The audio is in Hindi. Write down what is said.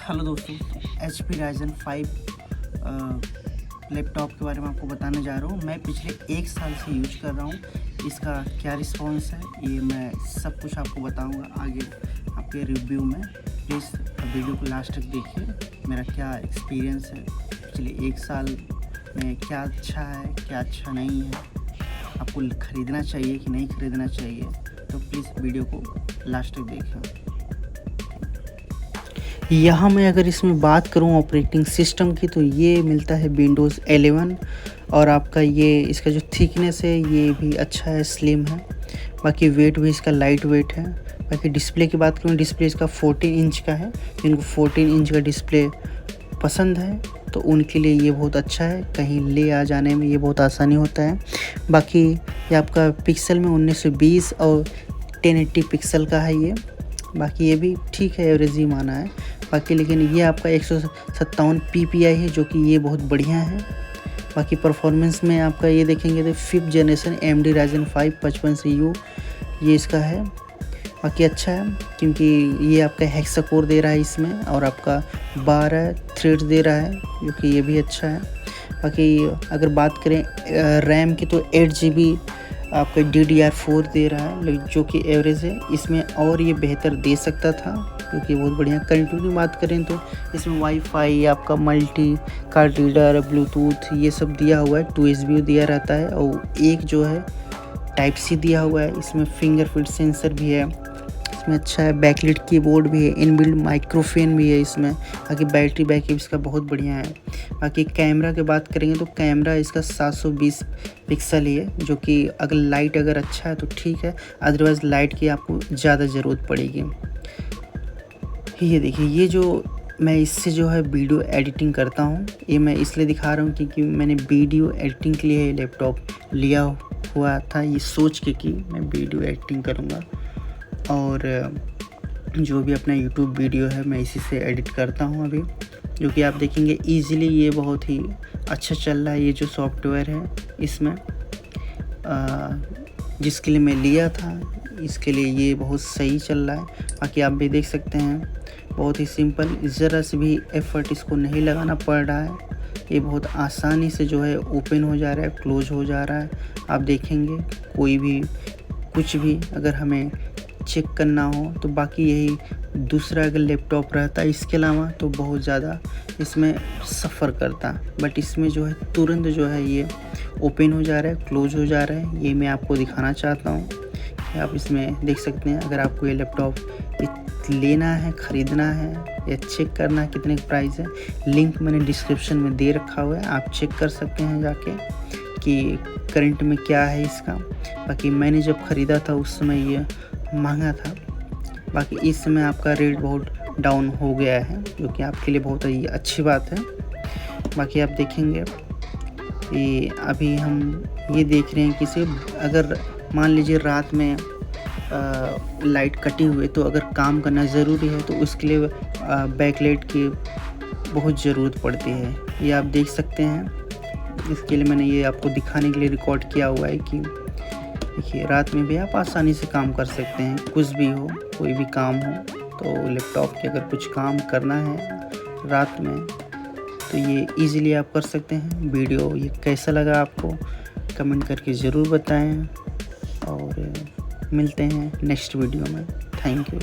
हेलो दोस्तों, HP Ryzen 5 लैपटॉप के बारे में आपको बताने जा रहा हूँ। मैं पिछले 1 साल से यूज कर रहा हूँ। इसका क्या रिस्पॉन्स है ये मैं सब कुछ आपको बताऊँगा आगे आपके रिव्यू में। प्लीज़ वीडियो को लास्ट तक देखिए, मेरा क्या एक्सपीरियंस है पिछले 1 साल में, क्या अच्छा है क्या अच्छा नहीं है, आपको ख़रीदना चाहिए कि नहीं ख़रीदना चाहिए। तो प्लीज़ वीडियो को लास्ट तक देखिए। यहाँ मैं अगर इसमें बात करूँ ऑपरेटिंग सिस्टम की, तो ये मिलता है विंडोज़ 11 और आपका ये इसका जो थिकनेस है ये भी अच्छा है, स्लिम है। बाकी वेट भी इसका लाइट वेट है। बाकी डिस्प्ले की बात करूँ, डिस्प्ले इसका 14 इंच का है। जिनको 14 इंच का डिस्प्ले पसंद है तो उनके लिए ये बहुत अच्छा है, कहीं ले आ जाने में ये बहुत आसानी होता है। बाकी ये आपका पिक्सल में 1920 और 1080 पिक्सल का है ये। बाकी ये भी ठीक है, एवरेज ही माना है बाकी। लेकिन ये आपका 157 ppi है जो कि ये बहुत बढ़िया है। बाकी परफॉर्मेंस में आपका ये देखेंगे तो 5th generation AMD Ryzen 5 5500U ये इसका है। बाकी अच्छा है क्योंकि ये आपका हेक्सा कोर दे रहा है इसमें और आपका 12 थ्रेड्स दे रहा है जो कि ये भी अच्छा है। बाकी अगर बात करें रैम की तो 8 GB आपका DDR4 दे रहा है जो कि एवरेज है। इसमें और ये बेहतर दे सकता था क्योंकि बहुत बढ़िया। कनेक्टिविटी की बात करें तो इसमें वाईफाई, आपका मल्टी कार्ड रीडर, ब्लूटूथ ये सब दिया हुआ है। 2 USB दिया रहता है और एक जो है टाइप C दिया हुआ है। इसमें फिंगरप्रिंट सेंसर भी है, इसमें अच्छा है। बैकलिट कीबोर्ड भी है, इनबिल्ट माइक्रोफोन भी है इसमें। बाकी बैटरी बैकअप इसका बहुत बढ़िया है। बाकी कैमरा की बात करेंगे तो कैमरा इसका 720 पिक्सल ही है जो कि अगर लाइट अगर अच्छा है तो ठीक है, अदरवाइज़ लाइट की आपको ज़्यादा ज़रूरत पड़ेगी। ये देखिए, ये जो मैं इससे जो है वीडियो एडिटिंग करता हूँ, ये मैं इसलिए दिखा रहा हूँ क्योंकि मैंने वीडियो एडिटिंग के लिए लैपटॉप लिया हुआ था, ये सोच के कि मैं वीडियो एडिटिंग करूँगा। और जो भी अपना YouTube वीडियो है मैं इसी से एडिट करता हूँ अभी, जो कि आप देखेंगे ईज़िली ये बहुत ही अच्छा चल रहा है। ये जो सॉफ्टवेयर है इसमें जिसके लिए मैं लिया था इसके लिए ये बहुत सही चल रहा है। बाकी आप भी देख सकते हैं बहुत ही सिंपल, ज़रा से भी एफर्ट इसको नहीं लगाना पड़ रहा है। ये बहुत आसानी से जो है ओपन हो जा रहा है, क्लोज हो जा रहा है। आप देखेंगे कोई भी कुछ भी अगर हमें चेक करना हो तो बाकी यही दूसरा अगर लैपटॉप रहता इसके अलावा तो बहुत ज़्यादा इसमें सफ़र करता, बट इसमें जो है तुरंत जो है ये ओपन हो जा रहा है, क्लोज हो जा रहा है। ये मैं आपको दिखाना चाहता हूँ कि आप इसमें देख सकते हैं। अगर आपको ये लैपटॉप लेना है, ख़रीदना है या चेक करना है कितने का प्राइस है, लिंक मैंने डिस्क्रिप्शन में दे रखा हुआ है, आप चेक कर सकते हैं जाके कि करंट में क्या है इसका। बाकी मैंने जब ख़रीदा था उस समय ये महंगा था। बाकी इस समय आपका रेट बहुत डाउन हो गया है जो कि आपके लिए बहुत ही अच्छी बात है। बाकी आप देखेंगे ये अभी हम ये देख रहे हैं कि सिर्फ अगर मान लीजिए रात में लाइट कटी हुई तो अगर काम करना ज़रूरी है तो उसके लिए बैकलाइट की बहुत ज़रूरत पड़ती है। ये आप देख सकते हैं, इसके लिए मैंने ये आपको दिखाने के लिए रिकॉर्ड किया हुआ है कि देखिए रात में भी आप आसानी से काम कर सकते हैं, कुछ भी हो, कोई भी काम हो। तो लैपटॉप के अगर कुछ काम करना है रात में तो ये इजीली आप कर सकते हैं। वीडियो ये कैसा लगा आपको कमेंट करके ज़रूर बताएं और मिलते हैं नेक्स्ट वीडियो में। Thank you.